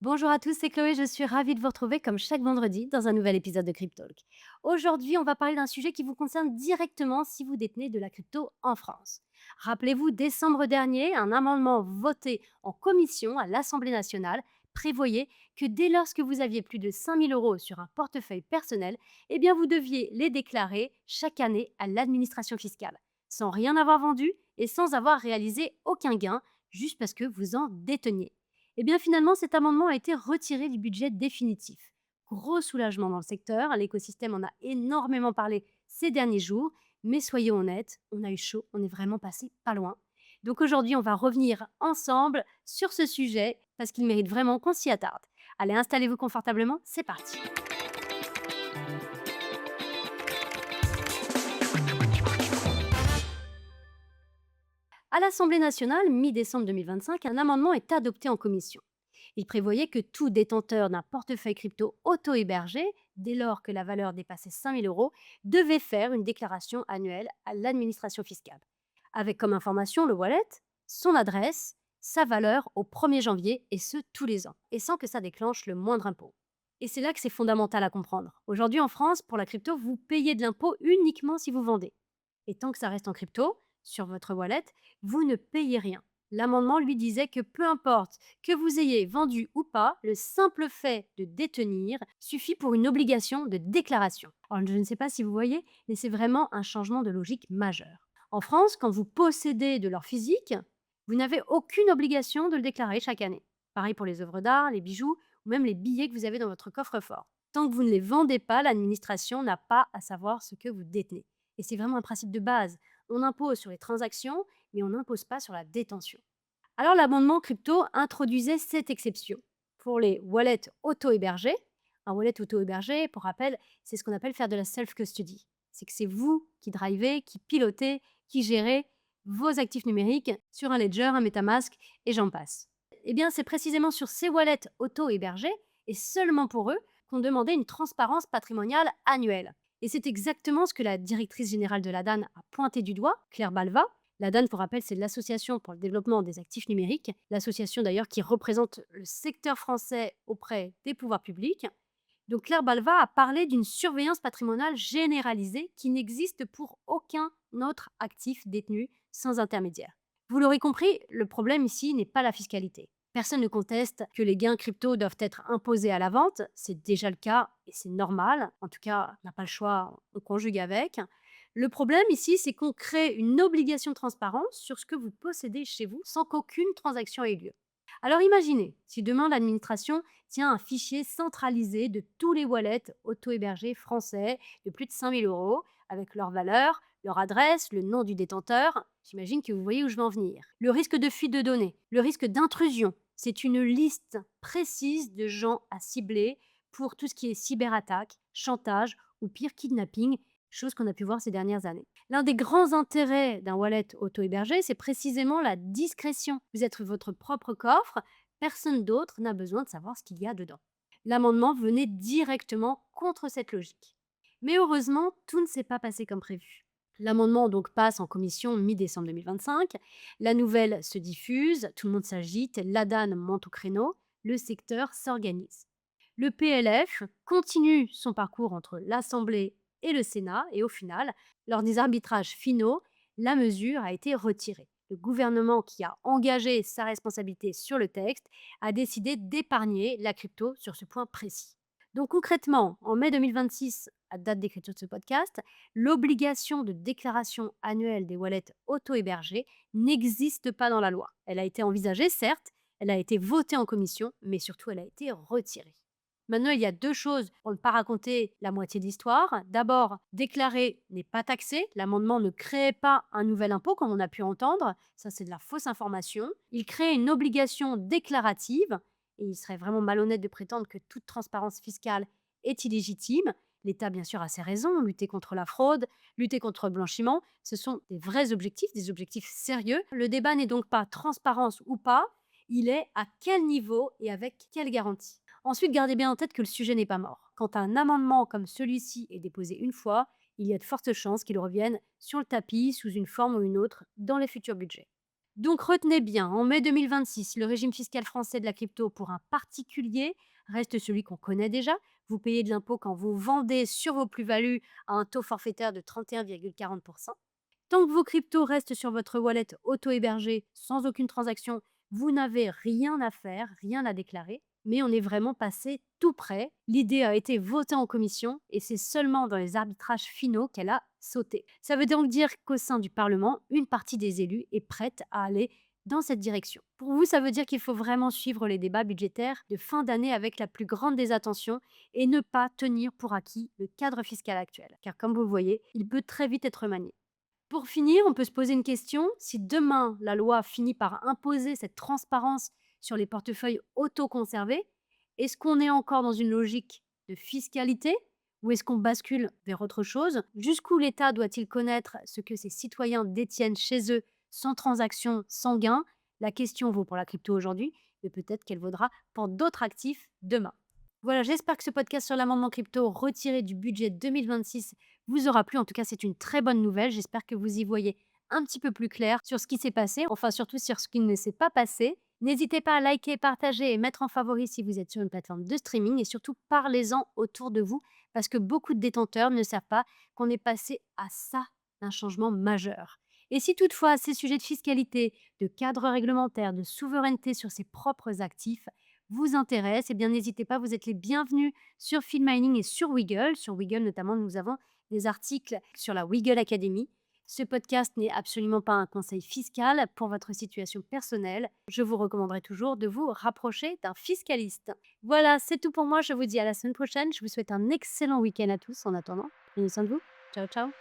Bonjour à tous, c'est Chloé, je suis ravie de vous retrouver comme chaque vendredi dans un nouvel épisode de Cryptalk. Aujourd'hui, on va parler d'un sujet qui vous concerne directement si vous détenez de la crypto en France. Rappelez-vous, décembre dernier, un amendement voté en commission à l'Assemblée nationale prévoyait que dès lors que vous aviez plus de 5000 euros sur un portefeuille personnel, eh bien vous deviez les déclarer chaque année à l'administration fiscale, sans rien avoir vendu et sans avoir réalisé aucun gain, juste parce que vous en déteniez. Eh bien finalement, cet amendement a été retiré du budget définitif. Gros soulagement dans le secteur, l'écosystème en a énormément parlé ces derniers jours, mais soyons honnêtes, on a eu chaud, on est vraiment passé pas loin. Donc aujourd'hui, on va revenir ensemble sur ce sujet parce qu'il mérite vraiment qu'on s'y attarde. Allez, installez-vous confortablement, c'est parti. À l'Assemblée nationale, mi-décembre 2025, un amendement est adopté en commission. Il prévoyait que tout détenteur d'un portefeuille crypto auto-hébergé, dès lors que la valeur dépassait 5000 euros, devait faire une déclaration annuelle à l'administration fiscale, avec comme information le wallet, son adresse, sa valeur au 1er janvier, et ce tous les ans, et sans que ça déclenche le moindre impôt. Et c'est là que c'est fondamental à comprendre. Aujourd'hui en France, pour la crypto, vous payez de l'impôt uniquement si vous vendez. Et tant que ça reste en crypto, sur votre wallet, vous ne payez rien. L'amendement lui disait que peu importe que vous ayez vendu ou pas, le simple fait de détenir suffit pour une obligation de déclaration. Alors, je ne sais pas si vous voyez, mais c'est vraiment un changement de logique majeur. En France, quand vous possédez de l'or physique, vous n'avez aucune obligation de le déclarer chaque année. Pareil pour les œuvres d'art, les bijoux ou même les billets que vous avez dans votre coffre-fort. Tant que vous ne les vendez pas, l'administration n'a pas à savoir ce que vous détenez. Et c'est vraiment un principe de base. On impose sur les transactions, mais on n'impose pas sur la détention. Alors l'amendement crypto introduisait cette exception pour les wallets auto-hébergés. Un wallet auto-hébergé, pour rappel, c'est ce qu'on appelle faire de la self-custody. C'est que c'est vous qui drivez, qui pilotez, qui gérez vos actifs numériques sur un Ledger, un MetaMask et j'en passe. Eh bien, c'est précisément sur ces wallets auto-hébergés et seulement pour eux qu'on demandait une transparence patrimoniale annuelle. Et c'est exactement ce que la directrice générale de la DAN a pointé du doigt, Claire Balva. La DAN, pour rappel, c'est l'Association pour le développement des actifs numériques, l'association d'ailleurs qui représente le secteur français auprès des pouvoirs publics. Donc Claire Balva a parlé d'une surveillance patrimoniale généralisée qui n'existe pour aucun autre actif détenu sans intermédiaire. Vous l'aurez compris, le problème ici n'est pas la fiscalité. Personne ne conteste que les gains crypto doivent être imposés à la vente, c'est déjà le cas et c'est normal. En tout cas, on n'a pas le choix, on conjugue avec. Le problème ici, c'est qu'on crée une obligation de transparence sur ce que vous possédez chez vous sans qu'aucune transaction ait lieu. Alors imaginez, si demain l'administration tient un fichier centralisé de tous les wallets auto-hébergés français de plus de 5000 euros, avec leur valeur, leur adresse, le nom du détenteur. J'imagine que vous voyez où je veux en venir. Le risque de fuite de données, le risque d'intrusion, c'est une liste précise de gens à cibler pour tout ce qui est cyberattaque, chantage ou pire kidnapping, chose qu'on a pu voir ces dernières années. L'un des grands intérêts d'un wallet auto-hébergé, c'est précisément la discrétion. Vous êtes votre propre coffre, personne d'autre n'a besoin de savoir ce qu'il y a dedans. L'amendement venait directement contre cette logique. Mais heureusement, tout ne s'est pas passé comme prévu. L'amendement donc passe en commission mi-décembre 2025. La nouvelle se diffuse, tout le monde s'agite, l'ADAN monte au créneau, le secteur s'organise. Le PLF continue son parcours entre l'Assemblée et le Sénat et au final, lors des arbitrages finaux, la mesure a été retirée. Le gouvernement qui a engagé sa responsabilité sur le texte a décidé d'épargner la crypto sur ce point précis. Donc concrètement, en mai 2026, à date d'écriture de ce podcast, l'obligation de déclaration annuelle des wallets auto-hébergés n'existe pas dans la loi. Elle a été envisagée, certes, elle a été votée en commission, mais surtout elle a été retirée. Maintenant, il y a deux choses pour ne pas raconter la moitié de l'histoire. D'abord, déclarer n'est pas taxé. L'amendement ne crée pas un nouvel impôt, comme on a pu entendre. Ça, c'est de la fausse information. Il crée une obligation déclarative. Et il serait vraiment malhonnête de prétendre que toute transparence fiscale est illégitime. L'État, bien sûr, a ses raisons. Lutter contre la fraude, lutter contre le blanchiment, ce sont des vrais objectifs, des objectifs sérieux. Le débat n'est donc pas transparence ou pas. Il est à quel niveau et avec quelle garantie. Ensuite, gardez bien en tête que le sujet n'est pas mort. Quand un amendement comme celui-ci est déposé une fois, il y a de fortes chances qu'il revienne sur le tapis sous une forme ou une autre dans les futurs budgets. Donc retenez bien, en mai 2026, le régime fiscal français de la crypto pour un particulier reste celui qu'on connaît déjà. Vous payez de l'impôt quand vous vendez sur vos plus-values à un taux forfaitaire de 31,40%. Tant que vos cryptos restent sur votre wallet auto-hébergé sans aucune transaction, vous n'avez rien à faire, rien à déclarer. Mais on est vraiment passé tout près. L'idée a été votée en commission et c'est seulement dans les arbitrages finaux qu'elle a sauté. Ça veut donc dire qu'au sein du Parlement, une partie des élus est prête à aller dans cette direction. Pour vous, ça veut dire qu'il faut vraiment suivre les débats budgétaires de fin d'année avec la plus grande des attentions et ne pas tenir pour acquis le cadre fiscal actuel. Car comme vous le voyez, il peut très vite être manié. Pour finir, on peut se poser une question. Si demain, la loi finit par imposer cette transparence sur les portefeuilles auto-conservés, est-ce qu'on est encore dans une logique de fiscalité ou est-ce qu'on bascule vers autre chose? Jusqu'où l'État doit-il connaître ce que ses citoyens détiennent chez eux sans transaction, sans gain? La question vaut pour la crypto aujourd'hui, mais peut-être qu'elle vaudra pour d'autres actifs demain. Voilà, j'espère que ce podcast sur l'amendement crypto retiré du budget 2026 vous aura plu. En tout cas, c'est une très bonne nouvelle. J'espère que vous y voyez un petit peu plus clair sur ce qui s'est passé, enfin surtout sur ce qui ne s'est pas passé. N'hésitez pas à liker, partager et mettre en favori si vous êtes sur une plateforme de streaming et surtout parlez-en autour de vous parce que beaucoup de détenteurs ne savent pas qu'on est passé à ça d'un changement majeur. Et si toutefois ces sujets de fiscalité, de cadre réglementaire, de souveraineté sur ses propres actifs vous intéressent, eh bien n'hésitez pas, vous êtes les bienvenus sur Filmining et sur Wiggle. Sur Wiggle notamment, nous avons des articles sur la Wiggle Academy. Ce podcast n'est absolument pas un conseil fiscal pour votre situation personnelle. Je vous recommanderai toujours de vous rapprocher d'un fiscaliste. Voilà, c'est tout pour moi. Je vous dis à la semaine prochaine. Je vous souhaite un excellent week-end à tous en attendant. Prenez soin de vous. Ciao, ciao.